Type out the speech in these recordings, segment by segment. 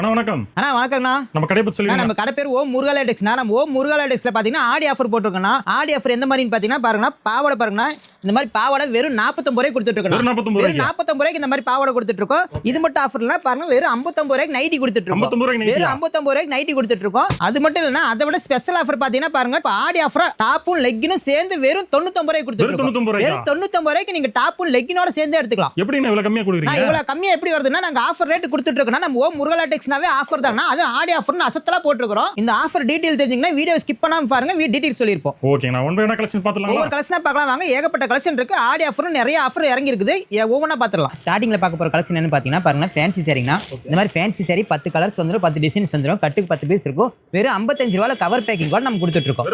அண்ணா வணக்கம். அண்ணா வணக்கம்ண்ணா. நம்ம கடை பத்தி சொல்லுங்க. நம்ம கடை பேர் ஓம் முருகா லேடெக்ஸ்ண்ணா. நம்ம ஓம் முருகா லேடெக்ஸ்ல பாத்தீங்கன்னா ஆடி ஆஃபர் போட்டுருக்கோம்ண்ணா. ஆடி ஆஃபர் எந்த மாதிரின்னு பாத்தீங்கன்னா பாருங்கண்ணா, பாவாடை பாருங்கண்ணா. இந்த மாதிரி பாவாடை வெறும் 49 ரூபாய்க்கு கொடுத்துட்டு இருக்கோம். 49 ரூபாய்க்கு இந்த மாதிரி பாவாடை கொடுத்துட்டு இருக்கோம். இது மட்டும் ஆஃபர்ல பாருங்க, வெறும் 59 ரூபாய்க்கு நைட்டி கொடுத்துட்டு இருக்கோம். வெறும் 59 ரூபாய்க்கு நைட்டி கொடுத்துட்டு இருக்கோம். அது மட்டும் இல்லைன்னா அதை விட ஸ்பெஷல் ஆஃபர் பாத்தீங்கன்னா பாருங்க, இப்போ ஆடி ஆஃபர் டாப்பும் லெக்கினும் சேர்ந்து வெறும் 99 ரூபாய்க்கு கொடுத்துட்டு இருக்கோம். வெறும் 99 ரூபாய்க்கு நீங்க டாப்பும் லெக்கினோட சேர்ந்து எடுத்துக்கலாம். எப்படி இவ்வளவு கம்மியா கொடுக்குறீங்க? இவ்வளவு கம்மியா எப்படி வருதுன்னா, நாங்க ஆஃபர் ரேட் கொடுத்துட்டு இருக்கோம். நம்ம ஓம் முருகா லேடெக்ஸ்னாவே ஆஃபர் தான். அது ஆடி ஆஃபர்னு அசத்தலா போட்டுருக்கோம். இந்த ஆஃபர் டீடைல் தெரிஞ்சுங்கன்னா வீடியோ ஸ்கிப் பண்ணாம பாருங்க, டீடைல் சொல்லிருப்போம். ஓகே, நான் ஒன் பை ஒன் கலெக்ஷன் பார்த்துடலாம். ஒவ்வொரு கலெக்ஷனா பார்க்கலாம் வாங்க. ஏகப்பட்ட கலெக்ஷன் இருக்கு. ஆடி ஆஃபர் நிறைய ஆஃபர் இறங்கி இருக்குது. ஒவ்வொன்றா பார்த்துடலாம். ஸ்டார்டிங்ல பார்க்க போற கலெக்ஷன் என்னன்னு பாத்தீங்கன்னா பாருங்க, ஃபேன்சி சாரிங்கனா. இந்த மாதிரி ஃபேன்சி சாரி 10 கலர்ஸ் வந்துரும், 10 டிசைன்ஸ் வந்துரும். கட்டுக்கு 10 பீஸ் இருக்கும். வெறும் 55 ரூபாயில கவர் பேக்கிங் கூட நம்ம கொடுத்துட்டு இருக்கோம்.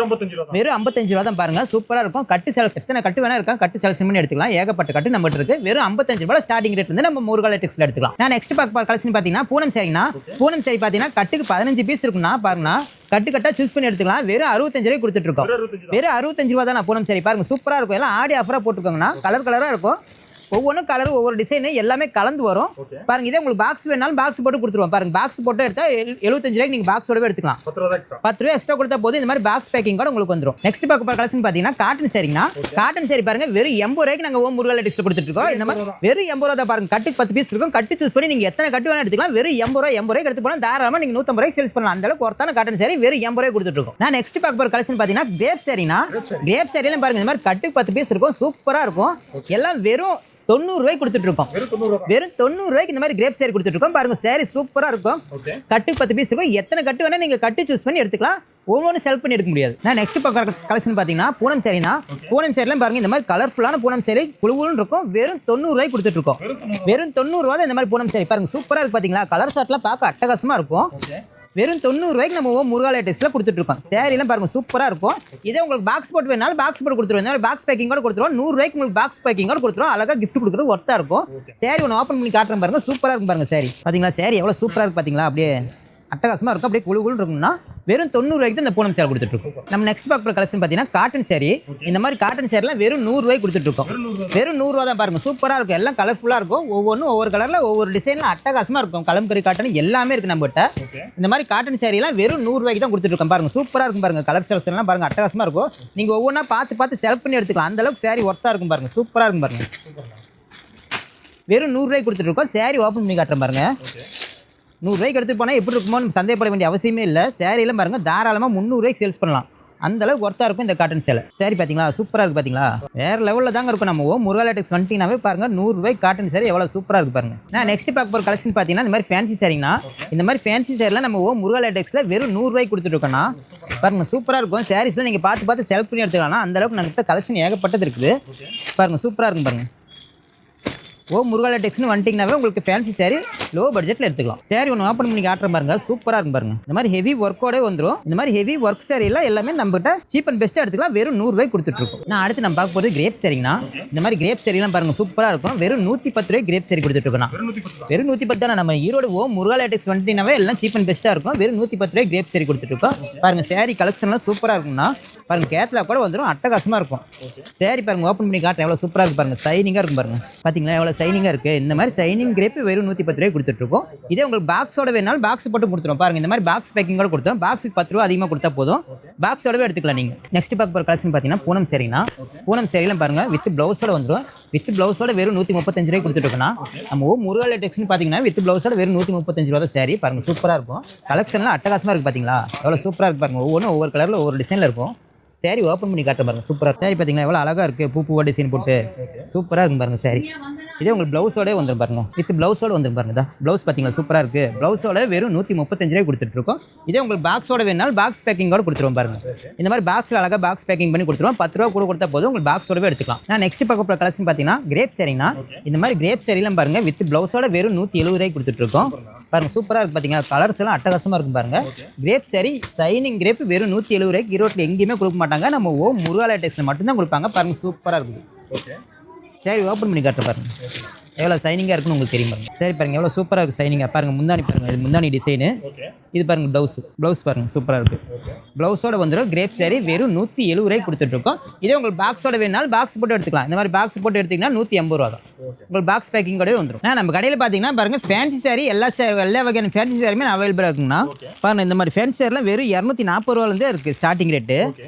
வெறும் 55 ரூபா தான் பாருங்க. சூப்பரா இருக்கும். கட்டு செலக்ட் எத்தனை கட்டு வேணா இருக்கா, கட்டு செலக்ஷன் பண்ணி எடுத்துக்கலாம். ஏகப்பட்ட கட்டு நம்ம இருக்கு. வெறும் 55 ரூபாயில ஸ்டார்டிங் ரேட் வந்து நம்ம முருகா லேடெக்ஸ்ல எடுத்துக்கலாம். நான் நெக்ஸ்ட் பார்க்க போற கலெக்ஷன் பாத்தீங்கன்னா பூனம் சாரிங்கனா. பூனம் சாரி பாத்தீங்கன்னா கட்டுக்கு 15 பீஸ் இருக்குன்னா பாருங்க, கட்டு கட்டா சூஸ் பண்ணி எடுத்துக்கலாம். வெறும் 65 ரூபாய்க்கு கொடுத்துட்டு இருக்கோம். வெறும் 65 ரூபா தான் பூனம் சாரி. பாருங்க சூப்பரா இருக்கும். எல்லாம் ஆடி ஆஃபரா போட்டுருக்காங்கன்னா கலர் கலரா இருக்கும். ஒவ்வொன்றும் கலர் ஒவ்வொரு டிசைன் எல்லாமே கலந்து வரும். பாருங்க, இதே உங்களுக்கு பாக்ஸ் வேணாலும் பாக்ஸ் போட்டு கொடுத்துருவோம். பாருங்க, பாக்ஸ் போட்டு எடுத்தா 75 ரூபாய்க்கு நீங்க பாக்ஸோடவே எடுத்துக்கலாம். 10 ரூபாய் எக்ஸ்ட்ரா கொடுத்தா போது இந்த மாதிரி பாக்ஸ் பேக்கிங் கூட உங்களுக்கு வந்துடும். நெக்ஸ்ட் பார்க்க போற கலெக்ஷன் பாத்தீங்கன்னா காட்டன் சாரிங்கனா. காட்டன் சாரி பாருங்க, வெறும் 80 ரூபாய்க்கு நாங்க ஓம் முருகா லேடெக்ஸ்ல கொடுத்துட்டு இருக்கோம். இந்த மாதிரி வெறும் 80 ரூபா தான். பாருங்க, கட்டுக்கு 10 பீஸ் இருக்கும். கட்டு சூஸ் பண்ணி நீங்க எத்தனை கட்டு வேணா எடுத்துக்கலாம். வெறும் 80 ரூபாய்க்கு எடுத்து போனா தாராளமா நீங்க 150 ரூபாய்க்கு சேல்ஸ் பண்ணலாம். அந்த அளவுக்கு ஒருத்தான காட்டன் சாரி வெறும் 80 ரூபாய்க்கு கொடுத்துட்டு இருக்கோம். நான் நெக்ஸ்ட் பார்க்க போற கலெக்ஷன் பாத்தீங்கன்னா கிரேப் சாரினா. கிரேப் சாரியில பாருங்க, இந்த மாதிரி கட்டுக்கு 10 பீஸ் இருக்கும். சூப்பரா இருக்கும். எல்லாம் வெறும் 90 ரூபாய்க்கு கொடுத்துட்டு இருக்கோம். வெறும் 90 ரூபாய்க்கு இந்த மாதிரி கிரேப் சாரி கொடுத்துட்டு இருக்கோம். பாருங்க, சாரி சூப்பரா இருக்கும். கட்டு 10 பீஸ் இருக்கும். எத்தனை கட்டு வேணா நீங்க கட்டு சூஸ் பண்ணி எடுத்துக்கலாம். ஒவ்வொன்றும் செல் பண்ணி எடுக்க முடியாது. நான் நெக்ஸ்ட் பார்க்குற கலெக்ஷன் பார்த்தீங்கன்னா பூனம் சாரினா. பூனம் சாரிலாம் பாருங்க, இந்த மாதிரி கலர்ஃபுல்லான பூனம் சாரி குழுவுன்னு இருக்கும். வெறும் 90 ரூபாய்க்கு கொடுத்துட்டு இருக்கோம். வெறும் 90 ரூபா தான் இந்த மாதிரி பூனம் சாரி. பாருங்க சூப்பரா இருக்கு. பாத்தீங்களா, கலர் ஷார்ட்லாம் பார்க்க அட்டகாசமா இருக்கும். வெறும் 90 ரூபாய்க்கு நம்ம முருகா லேடெக்ஸ்ல கொடுத்துட்டு இருக்கோம். சாரிலாம் பாருங்க சூப்பரா இருக்கும். இதே உங்களுக்கு பாக்ஸ் போட்டு வேணாலும் பாக்ஸ் போட்டு கொடுத்துருவோம். பாக்ஸ் பேக்கிங் கூட கொடுத்துருவோம். 100 ரூபாய்க்கு உங்களுக்கு பாக்ஸ் பேக்கிங் கூட கொடுத்துருவோம். அழகா கிஃப்ட் கொடுக்குறது ஒர்த்தா இருக்கும். சாரி ஒன்று ஓப்பன் பண்ணி காட்டுறேன் பாருங்க, சூப்பரா இருக்கும் பாருங்க. சாரி பாத்தீங்களா, சாரி எவ்வளவு சூப்பரா இருக்கு பாத்தீங்களா, அப்படியே அட்டகாசமா இருக்கும். அப்படியே குழு குழு இருக்கும்னா வெறும் 90 ரூபாய்க்கு தான் இந்த பூனம் சாரி கொடுத்துட்டு இருக்கோம். நம்ம நெக்ஸ்ட் பார்க்குற கலெக்ஷன் பார்த்தீங்கன்னா காட்டன் சாரி. இந்த மாதிரி காட்டன் சாரிலாம் வெறும் 100 ரூபாய்க்கு கொடுத்துட்டு இருக்கோம். வெறும் 100 ரூபா தான். பாருங்க சூப்பரா இருக்கும். எல்லாம் கலர்ஃபுல்லா இருக்கும். ஒவ்வொன்றும் ஒவ்வொரு கலர்ல ஒவ்வொரு டிசைன்ல அட்டகாசமா இருக்கும். கலம்கரி காட்டன் எல்லாமே இருக்கு நம்ம கிட்ட. இந்த மாதிரி காட்டன் சாரி எல்லாம் வெறும் 100 ரூபாய்க்கு தான் கொடுத்துட்டு இருக்கோம். பாருங்க சூப்பரா இருக்கும். பாருங்க கலர் செலக்ஷன் எல்லாம் பாருங்க அட்டகாசமா இருக்கும். நீங்க ஒவ்வொன்றா பார்த்து செலக்ட் பண்ணி எடுத்துக்கலாம். அந்த அளவுக்கு சாரி ஒர்த்தா இருக்கும். பாருங்க சூப்பரா இருக்கும். பாருங்க வெறும் 100 ரூபாய்க்கு கொடுத்துட்டு இருக்கோம். சாரி ஓப்பன் பண்ணி காட்டுறேன் பாருங்க. 100 ரூபாய்க்கு எடுத்து போனால் எப்படி இருக்குமோ சந்தேகப்பட வேண்டிய அவசியமே இல்லை. சேரீலாம் பாருங்க தாராளமாக 300 ரூபாய்க்கு சேல்ஸ் பண்ணலாம். அந்த அளவுக்கு ஒர்த்தா இருக்கும் இந்த காட்டன் சேலை. சாரி பார்த்தீங்களா, சூப்பராக இருக்கு. பார்த்தீங்களா, வேற லெவலில் தாங்க இருக்கும். நம்ம முருகா லேடெக்ஸ் வந்துட்டீங்கன்னாவே பாருங்க 100 ரூபாய்க்கு காட்டன் சாரி எவ்வளோ சூப்பராக இருக்கு பாருங்க. நான் நெக்ஸ்ட் பார்க்க போகிற கலெக்ஷன் பார்த்தீங்கன்னா இந்த மாதிரி ஃபேன்சி சாரிங்கனா. இந்த மாதிரி ஃபேன்சி சாரிலாம் நம்ம முருகா லேடெக்ஸில் வெறும் 100 ரூபாய்க்கு கொடுத்துட்டு இருக்கோம்னா பாருங்க சூப்பராக இருக்கும். சாரீஸ்லாம் நீங்கள் பார்த்து செலக்ட் பண்ணி எடுத்துக்கலாம். அந்த அளவுக்கு நம்ம கலெக்ஷன் ஏகப்பட்டது இருக்குது. பாருங்க சூப்பராக இருக்கும். பாருங்க முருகா லேடெக்ஸ்னு வந்துட்டீங்கன்னாவே உங்களுக்கு ஃபேன்சி சாரி லோ பட்ஜெட்டில் எடுத்துக்கலாம். சாரி ஒன்று ஓப்பன் பண்ணி காட்டுற பாருங்க, சூப்பராக இருக்கும் பாருங்க. இந்த மாதிரி ஹெவி ஒர்க்கோட வந்துடும். இந்த மாதிரி ஹெவி ஒர்க் சாரி எல்லாம் எல்லாமே நம்மகிட்ட சீப் அண்ட் பெஸ்ட்டாக எடுத்துக்கலாம். வெறும் 100 ரூபாய்க்கு கொடுத்துட்டு இருக்கோம். நான் அடுத்து நம்ம பார்க்க போகிறது கிரேப் சாரிங்கனா. இந்த மாதிரி கிரேப் சாரிலாம் பாருங்க சூப்பராக இருக்கும். வெறும் 110 ரூபாய்க்கு கிரேப் சாரி கொடுத்துட்டு இருக்கோம். வெறும் 110 தானே. நம்ம ஈரோடு முருகா லேடெக்ஸ் வந்துட்டீங்கன்னாவே எல்லாம் சீப் அண்ட் பெஸ்ட்டாக இருக்கும். வெறும் 110 ரூபாய்க்கு கிரேப் சாரி கொடுத்துட்டு இருக்கோம். பாருங்க சாரி கலெக்ஷன்லாம் சூப்பராக இருக்கும்னா பாருங்க, கேட்லாக் கூட வந்துடும். அட்டகாசமாக இருக்கும். சாரி பாருங்க ஓப்பன் பண்ணி காட்டுறேன் எவ்வளோ சூப்பராக இருக்கு பாருங்க. சைனிங்காக இருக்கும் பாருங்க. பார்த்தீங்களா எவ்வளோ சைனிங்காக இருக்குது. இந்த மாதிரி சைனிங் கிரேப் வெறும் 110 ரூபாய்க்கு கொடுத்துட்டு இருக்கோம். இதே உங்களுக்கு பாக்ஸோட வேணாலும் பாக்ஸ் போட்டு கொடுத்துரும். பாருங்க இந்த மாதிரி பாக்ஸ் பேக்கிங் கூட கொடுத்தோம். பாக்ஸுக்கு 10 ரூபா அதிகமாக கொடுத்தா போதும். பாக்ஸோடவே எடுத்துக்கலாம் நீங்க. நெக்ஸ்ட் பார்க்க போகிற கலெக்ஷன் பார்த்தீங்கன்னா பூனம் சாரினா. பூனம் சாரிலாம் பாருங்க வித் பிளவுஸோட வந்துடும். வித் பிளவுஸோட வெறும் 135 ரூபாய்க்கு கொடுத்துட்டு இருக்கோம்னா நம்ம முருகா லேடெக்ஸ்னு பார்த்தீங்கன்னா வித் பிளவுஸோட வெறும் 135 ரூபா தான் சாரி. பாருங்க சூப்பராக இருக்கும். கலெக்ஷன்லாம் அட்டகாசமாக இருக்குது. பார்த்தீங்களா எவ்வளோ சூப்பராக இருக்கு பாருங்க. ஒவ்வொரு கலரில் ஒவ்வொரு டிசைனில் இருக்கும். சாரி ஓப்பன் பண்ணி காட்ட பாருங்க சூப்பராக. சாரி பார்த்தீங்களா எவ்வளோ அழகாக இருக்குது. பூ டிசைன் போட்டு சூப்பராக இருக்கும் பாருங்க சாரி. இதே உங்களுக்கு ப்ளவுஸோட வந்துடும் பாருங்க. வித் ப்ளவுஸோட வந்துடும் பாருங்க. ப்ளவுஸ் பார்த்தீங்களா சூப்பராக இருக்குது. ப்ளவுஸோட வெறும் 135 ரூபாய் கொடுத்துட்டு இருக்கோம். இதே உங்களுக்கு பாக்ஸோட வேணாலும் பாக்ஸ் பேக்கிங்கோட கொடுத்துருவோம் பாருங்க. இந்த மாதிரி பாக்ஸில் அழகாக பாக்ஸ் பேக்கிங் பண்ணி கொடுத்துருவோம். 10 ரூபா கூட கொடுத்தா போதும். உங்களுக்கு பாக்ஸோடவே எடுத்துக்கலாம். நான் நெக்ஸ்ட் பார்க்க போகிற கலெக்ஷன் பார்த்தீங்கன்னா கிரேப் சாரினா. இந்த மாதிரி கிரேப் சாரிலாம் பாருங்க வித் ப்ளவுஸோட வெறும் 170 ரூபாய்க்கு கொடுத்துட்டு இருக்கோம். பாருங்க சூப்பராக இருக்குது. பார்த்தீங்கன்னா கலர்ஸ் எல்லாம் அட்டகாசமாக இருக்கும் பாருங்க. கிரேப் சாரி சைனிங் கிரேப் வெறும் 170 ரூபாய்க்கு ஈரோட்டில் எங்கேயுமே கொடுக்க மாட்டாங்க. நம்ம முருகா லேடெக்ஸ்ல மட்டும்தான் கொடுப்பாங்க. பாருங்க சூப்பராக இருக்குது. சரி ஓப்பன் பண்ணி காட்டுற பாருங்க எவ்வளோ சைனிங்காக இருக்குன்னு உங்களுக்கு தெரியும் பாருங்க. சரி பாருங்க எவ்வளோ சூப்பராக இருக்குது சைனிங்காக. பாருங்க முந்தானி பாருங்க, இது முந்தானி டிசைனு. இது பாருங்க ப்ளவுஸ் பாருங்க சூப்பராக இருக்குது. ப்ளவுஸோட வந்துடும் கிரேப் சாரி வெறும் 170 ரூபாய்க்கு கொடுத்துட்ருக்கோம். இதே உங்களுக்கு பாக்ஸோட வேணாலும் பாக்ஸ் போட்டு எடுத்துக்கலாம். இந்த மாதிரி பாக்ஸ் போட்டு எடுத்திங்கன்னா 180 ரூபா தான். உங்களுக்கு பாக்ஸ் பேக்கிங்கோடவே வந்துடும். நம்ம கடையில் பார்த்தீங்கன்னா பாருங்க ஃபேன்சி சாரி எல்லா வகையான ஃபேன்சி சாரியுமே அவைலபிளாக இருக்குங்கண்ணா. பாருங்க இந்த மாதிரி ஃபேன்சி சாரிலாம் வெறும் 240 ரூபாலேருந்தே இருக்குது ஸ்டார்டிங் ரேட்டு.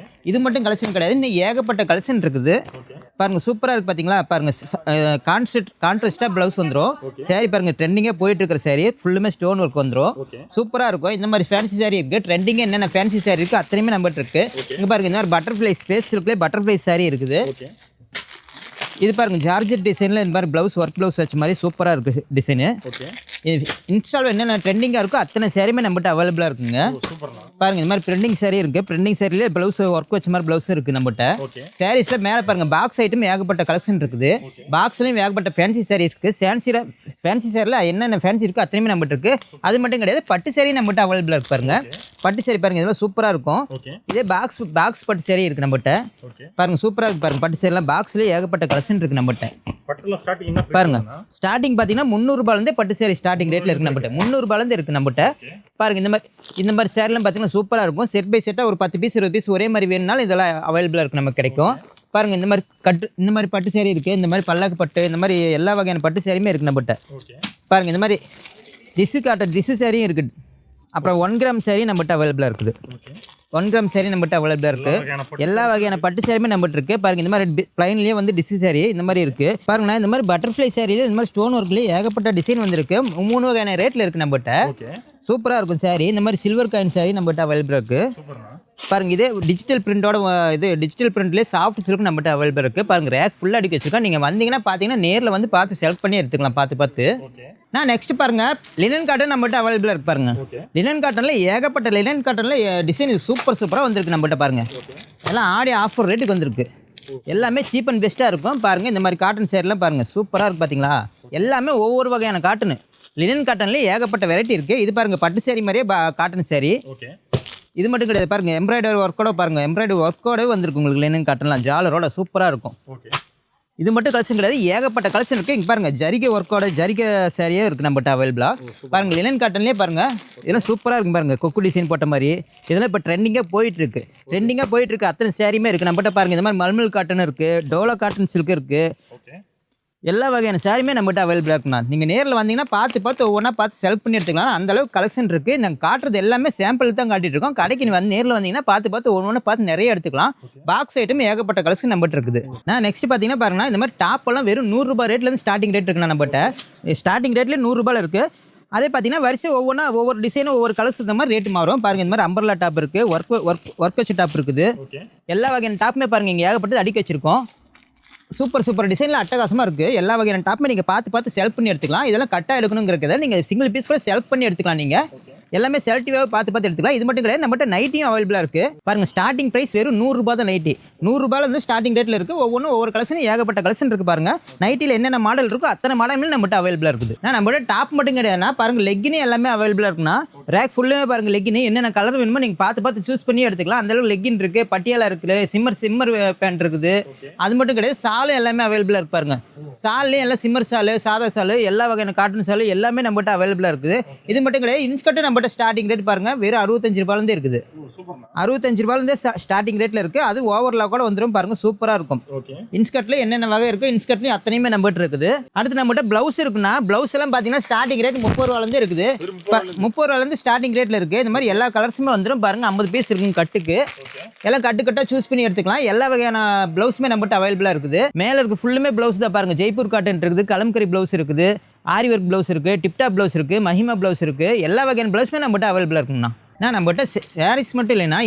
இது மட்டும் கலெக்ஷன் கிடையாது, இன்னும் ஏகப்பட்ட கலெக்ஷன் இருக்குது. பாருங்க சூப்பராக இருக்குது பார்த்தீங்களா. பாருங்க கான்ட்ராஸ்டாக ப்ளவுஸ் வந்துடும். சாரி பாருங்க ட்ரெண்டிங்காக போயிட்டு இருக்கிற சாரி ஃபுல்லுமே ஸ்டோன் ஒர்க் வந்துடும். சூப்பராக இருக்கும். இந்த மாதிரி ஃபேன்சி சாரி இருக்குது. ட்ரெண்டிங்காக என்னென்ன ஃபேன்சி சாரி இருக்குது அத்தனையுமே நம்மகிட்ட இருக்குது. இங்கே பாருங்க இந்த மாதிரி பட்டர்ஃப்ளை ஸ்பேஸ் இருக்குல்லே பட்டர்ஃப்ளை சாரி இருக்குது. இது பாருங்க ஜார்ஜெட் டிசைனில் இந்த மாதிரி ஒர்க் ப்ளவுஸ் வச்ச மாதிரி சூப்பராக இருக்குது டிசைனு. இன்ஸ்டால் என்னென்ன ட்ரெண்டிங்காக இருக்கோ அத்தனை சாரியுமே நம்மகிட்ட அவைலபிளாக இருக்குங்க. பாருங்க இந்த மாதிரி பிரிண்டிங் சாரி இருக்குது. பிரிண்டிங் சாரியிலே ப்ளவுஸ் ஒர்க் வச்ச மாதிரி ப்ளவுஸ் இருக்குது நம்மகிட்ட. சாரீஸில் மேலே பாருங்க பாக்ஸ் ஐட்டம் ஏகப்பட்ட கலெக்ஷன் இருக்குது. பாக்ஸ்லையும் ஏகப்பட்ட ஃபேன்சி சாரீஸ் இருக்குது. ஃபேன்சி சாரியில் என்னென்ன ஃபேன்சி இருக்கோ அத்தனையுமே நம்மகிட்ட இருக்குது. அது மட்டும் கிடையாது, பட்டு சாரி நம்மகிட்ட அவைலபிளாக இருக்கு. பாருங்க பட்டு சாரி பாருங்க இதெல்லாம் சூப்பராக இருக்கும். இதே பாக்ஸ் பட்டு சாரி இருக்குது நம்மகிட்ட. பாருங்க சூப்பராக இருக்குது. பாருங்க பட்டு சாரிலாம் பாக்ஸ்லேயே ஏகப்பட்ட கலெக்ஷன் இருக்குது நம்மகிட்ட. பாருங்க ஸ்டார்டிங் பார்த்தீங்கன்னா 300 ரூபாயிலேருந்தே பட்டு சாரி ஸ்டார்டிங் ரேட்டில் இருக்குது நம்மகிட்ட. 300 ரூபாயிலேருந்து இருக்குது நம்மகிட்ட. பாருங்க இந்த மாதிரி சேரீலாம் பார்த்தீங்கன்னா சூப்பராக இருக்கும். செட் பை செட்டாக ஒரு 10 பீஸ் 20 பீஸ் ஒரே மாதிரி வேணும்னாலும் இதெல்லாம் அவைலபிளாக இருக்குது நமக்கு கிடைக்கும். பாருங்க இந்த மாதிரி பட்டு சேரீ இருக்குது. இந்த மாதிரி பல்லாக்கு பட்டு இந்த மாதிரி எல்லா வகையான பட்டு சேரீயுமே இருக்குது நம்மகிட்ட. பாருங்க இந்த மாதிரி டிஷ்ஷு சேரீயும் இருக்குது. அப்புறம் 1 கிராம் சாரி நம்மகிட்ட அவைலபிளாக இருக்குது. 1 கிராம் சாரி நம்மகிட்ட அவைலபிளாக இருக்குது. எல்லா வகையான பட்டு சாரியுமே நம்மகிட்ட இருக்குது. பாருங்க இந்த மாதிரி பிளைன்லேயே வந்து டிஷ்ஷு சாரி இந்த மாதிரி இருக்குது. பாருங்கண்ணா இந்த மாதிரி பட்டர்ஃப்ளை சாரியில் இந்த மாதிரி ஸ்டோன் ஒர்க்லேயே ஏகப்பட்ட டிசைன் வந்துருக்கு. 3 வகையான ரேட்டில் இருக்குது நம்மகிட்ட. சூப்பராக இருக்கும் சாரி. இந்த மாதிரி சில்வர் காயின் சாரி நம்மகிட்ட அவைலபிளாக இருக்குது. பாருங்க இதே டிஜிட்டல் பிரிண்டோட டிஜிட்டல் பிரிண்ட்லேயே சாஃப்ட் சில்க் நம்மகிட்ட அவைலபிளாக இருக்குது. பாருங்க ரேக் ஃபுல்லாக அடிக்க வச்சிருக்கோம். நீங்கள் வந்தீங்கன்னா பார்த்தீங்கன்னா நேரில் வந்து பார்த்து செலக்ட் பண்ணி எடுத்துக்கலாம் பார்த்து. நெக்ஸ்ட் பாருங்க லினன் காட்டன் நம்மகிட்ட அவைலபிளாக இருக்கு. பாருங்க லினன் காட்டனில் ஏகப்பட்ட லினன் காட்டனில் டிசைன் சூப்பராக வந்திருக்கு நம்மகிட்ட. பாருங்க எல்லாம் ஆடி ஆஃபர் ரேட்டுக்கு வந்திருக்கு. எல்லாமே சீப் அண்ட் பெஸ்ட்டாக இருக்கும். பாருங்க இந்த மாதிரி காட்டன் சேரீலாம் பாருங்க சூப்பராக இருக்குது பார்த்தீங்களா. எல்லாமே ஒவ்வொரு வகையான காட்டனு லினன் காட்டன்லேயே ஏகப்பட்ட வெரைட்டி இருக்குது. இது பாருங்க பட்டு சேரீ மாதிரியே காட்டன் சேரீ. இது மட்டும் கிடையாது, பாருங்க எம்ப்ராய்டரி ஒர்க்கோட பாருங்க எம்ப்ராய்டரி ஒர்க்கோட வந்திருக்கு உங்களுக்கு லினன் காட்டன்லாம் ஜாலரோட சூப்பராக இருக்கும். இது மட்டும் கலெக்ஷன் கிடையாது, ஏகப்பட்ட கலெக்ஷன் இருக்குது. இங்கே பாருங்கள் ஜரிகை சாரியே இருக்குது நம்மகிட்ட அவைலபிளாக. பாருங்கள் லினன் காட்டன்லேயே பாருங்கள் இதெல்லாம் சூப்பராக இருக்கும். பாருங்கள் கொக்கு டிசைன் போட்ட மாதிரி இதெல்லாம் இப்போ ட்ரெண்டிங்காக போயிட்டுருக்கு. அத்தனை சாரியுமே இருக்குது நம்மகிட்ட. பாருங்கள் இந்த மாதிரி மல்மல் காட்டன் இருக்குது, டோலோ காட்டன் சில்க் இருக்குது. எல்லா வகையான சாரியுமே நம்மகிட்ட அவைலபிளாக இருக்குண்ணா. நீங்கள் நேரில் வந்தீங்கன்னா பார்த்து ஒவ்வொன்றா பார்த்து செலக்ட் பண்ணி எடுத்துக்கலாம். அந்தளவுக்கு கலெக்ஷன் இருக்குது. நாங்கள் காட்டுறது எல்லாமே சாம்பிள் தான் காட்டிட்டு இருக்கோம். கடைக்கு வந்து நேரில் வந்தீங்கன்னா பார்த்து ஒவ்வொன்றா பார்த்து நிறைய எடுத்துக்கலாம். பாக்ஸ் ஐட்டம் ஏகப்பட்ட கலெக்ஷன் நம்மகிட்ட இருக்குது. நெக்ஸ்ட் பார்த்தீங்கன்னா பாருங்கன்னா இந்த மாதிரி டாப்பெல்லாம் வெறும் 100 ரூபாய் ரேட்லேருந்து ஸ்டார்டிங் ரேட் இருக்குண்ணா நம்மகிட்ட. ஸ்டார்டிங் ரேட்லேயே 100 ரூபாயில் இருக்குது. அதே பார்த்தீங்கன்னா வரிசை ஒவ்வொரு டிசைனும் ஒவ்வொரு கலர்ஸ் இந்த மாதிரி ரேட்டு மாறும். பாருங்கள் இந்த மாதிரி அம்பர்லா டாப் இருக்குது, ஒர்க் வச்ச டாப் இருக்குது. எல்லா வகையான டாப்புமே பாருங்கள் இங்கே ஏகப்பட்டது அடிக்க வச்சிருக்கோம். சூப்பர் டிசைனில் அட்டகாசமாக இருக்குது. எல்லா வகையான டாப்புமே நீங்கள் பார்த்து செலக்ட் பண்ணி எடுத்துக்கலாம். இதெல்லாம் கட்டாக எடுக்கணுங்கிறத நீங்கள் சிங்கிள் பீஸ் கூட செலக்ட் பண்ணி எடுத்துக்கலாம். நீங்கள் எல்லாமே செலக்டிவாக பார்த்து எடுத்துக்கலாம். இது மட்டும் கிடையாது, நம்மகிட்ட நைட்டியும் அவைலபிளாக இருக்குது. பாருங்கள் ஸ்டார்டிங் ப்ரைஸ் வெறும் 100 ரூபாய் தான் நைட்டி. 100 ரூபாயிலேருந்து ஸ்டார்டிங் ரேட்டில் இருக்குது. ஒவ்வொரு கலெக்ஷனும் ஏகப்பட்ட கலெக்ஷன் இருக்குது. பாருங்கள் நைட்டியில் என்னென்ன மாடல் இருக்கோ அத்தனை மாடலும் நம்மகிட்ட அவைலபிளாக இருக்குது. நம்மகிட்ட டாப் மட்டும் கிடையாதுன்னா பாருங்கள் லெக்கினே எல்லாமே அவைலபிளாக இருக்குன்னா ரேக் ஃபுல்லுமே பாருங்கள் லெக்கினே என்னென்ன கலர் வேணுமோ நீங்கள் பார்த்து சூஸ் பண்ணி எடுத்துக்கலாம். அந்தளவுக்கு லெக்கின் இருக்குது, பட்டியாலா இருக்குது, சிம்மர் பேண்ட் இருக்குது. அது மட்டும் கிடையாது, சாலும் எல்லாமே அவைலபிளாக இருக்கு. பாருங்கள் சால்லையும் எல்லாம் சிம்மர் சாலு, சாதா சாலு, எல்லா வகையான காட்டன் சாலு எல்லாமே நம்மகிட்ட அவைலபிளாக இருக்குது. இது மட்டும் கிடையாது, இன்ஸ்கர்ட்டு நம்மகிட்ட ஸ்டார்டிங் ரேட் பாருங்கள் வெறும் 65 ரூபாயிலேருந்தே இருக்குது. 65 ரூபாயிலேருந்தே ஸ்டார்டிங் ரேட்டில் இருக்குது. அது ஓவர்லாக் கூட வந்துடும். பாருங்கள் சூப்பராக இருக்கும். இன்ஸ்கர்ட்டில் என்னென்ன வகை இருக்குது, இன்ஸ்கர்ட்லையும் அத்தனையுமே நம்மகிட்ட இருக்குது. அடுத்து நம்மகிட்ட ப்ளவுஸ் இருக்குன்னா ப்ளவுஸ் எல்லாம் பார்த்தீங்கன்னா ஸ்டார்டிங் ரேட் 30 ரூபாயிலேருந்து இருக்குது. 30 ரூபாயிலேருந்து ஸ்டார்டிங் ரேட்டில் இருக்குது. இந்த மாதிரி எல்லா கலர்ஸுமே வந்துடும். பாருங்கள் 50 பீஸ் இருக்குங்க கட்டுக்கு. எல்லாம் கட்டாக சூஸ் பண்ணி எடுத்துக்கலாம். எல்லா வகையான ப்ளவுஸுமே நம்மகிட்ட அவைலபிளாக இருக்குது. மேலே இருக்குது ஃபுல்லுமே ப்ளவுஸ் தான். பாருங்கள் ஜெய்ப்பூர் காட்டன் இருக்குது, கலம்கரி ப்ளவுஸ் இருக்குது, ஆரி ஒர்க் ப்ளவுஸ் இருக்குது, டிப்டாப் ப்ளவுஸ் இருக்குது, மஹிமா ப்ளவுஸ் இருக்குது. எல்லா வகையான ப்ளவுஸுமே நம்மகிட்ட அவைலபிளாக இருக்குங்கண்ணா. நம்மகிட்ட சாரீஸ் மட்டும் இல்லைன்னா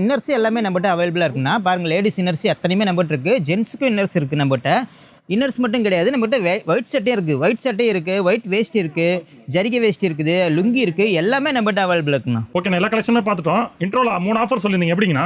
இன்னர்ஸ் எல்லாமே நம்மகிட்ட அவைலபிளாக இருக்குன்னா. பாருங்கள் லேடிஸ் இன்னர்ஸ் அத்தனையுமே நம்மகிட்ட இருக்குது. ஜென்ஸுக்கும் இன்னர்ஸ் இருக்குது நம்மகிட்ட. இன்னர்ஸ் மட்டும் கிடையாது, நம்மகிட்ட ஒயிட் சட்டையும் இருக்குது, ஒயிட் வேஸ்ட் இருக்குது, ஜரிகை வேஸ்ட் இருக்குது, லுங்கி இருக்குது. எல்லாமே நம்மகிட்ட அவைலபிள் இருக்குண்ணா. ஓகே, எல்லா கலெக்ஷனுமே பார்த்துட்டோம். இன்ட்ரோல 3 ஆஃபர் சொல்லியிருந்தீங்க, எப்படிங்கண்ணா?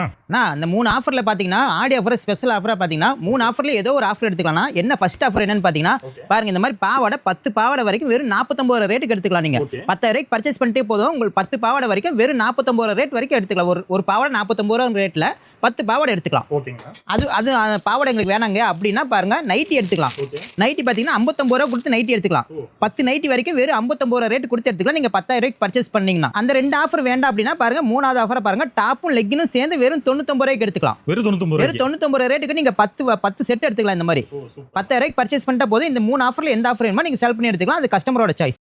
அந்த 3 ஆஃபரில் பார்த்தீங்கன்னா ஆடி ஆஃபர் ஸ்பெஷல் ஆஃபராக பார்த்தீங்கன்னா 3 ஆஃபரில் ஏதோ ஒரு ஆஃபர் எடுத்துக்கலாம். என்ன ஃபர்ஸ்ட் ஆஃபர் என்னன்னு பார்த்தீங்கன்னா பாருங்கள் இந்த மாதிரி பாவாடை 10 பாவாடை வரைக்கும் வெறும் 49 ரூபா ரேட்டுக்கு எடுத்துக்கலாம். நீங்கள் 10,000 ரூபாய்க்கு பர்ச்சேஸ் பண்ணிட்டே போதும் உங்களுக்கு 10 பாவாடை வரைக்கும் வெறும் 49 ரூபா ரேட் வரைக்கும் எடுத்துக்கலாம். ஒரு பாவாடை 49 ரூபா ரேட்டில் 10 பாவாடை எடுத்துக்கலாம். ஓகேங்கண்ணா. அது அது பாவாடை எங்களுக்கு வேணாங்க அப்படின்னா பாருங்க நைட்டி எடுத்துக்கலாம். நைட்டி பார்த்தீங்கன்னா 59 ரூபா கொடுத்து நைட்டி எடுத்துக்கலாம். 10 நைட்டி வரைக்கும் வெறும் 59 ரூபா ரேட் கொடுத்து எடுத்துக்கலாம். நீங்கள் 10,000 ரூபாய்க்கு பர்ச்சேஸ் பண்ணீங்கன்னா அந்த 2 ஆஃபர் வேண்டாம் அப்படின்னா பாருங்க 3வது ஆஃபர் பாருங்க டாப்பும் லெக்கினும் சேர்ந்து வெறும் 99 ரூபாய்க்கு எடுத்துக்கலாம். வெறும் 99 வெறும் 99 ரூபா ரேட்டுக்கு நீங்கள் 10 செட் எடுத்துக்கலாம். இந்த மாதிரி 10,000 ரூபாய்க்கு பர்ச்சேஸ் பண்ணிட்ட போது இந்த 3 ஆஃபர்ல எந்த ஆஃபர் வேணுமோ நீங்கள் செலக்ட் பண்ணி எடுத்துக்கலாம். அது கஸ்டமரோட சாய்ஸ்.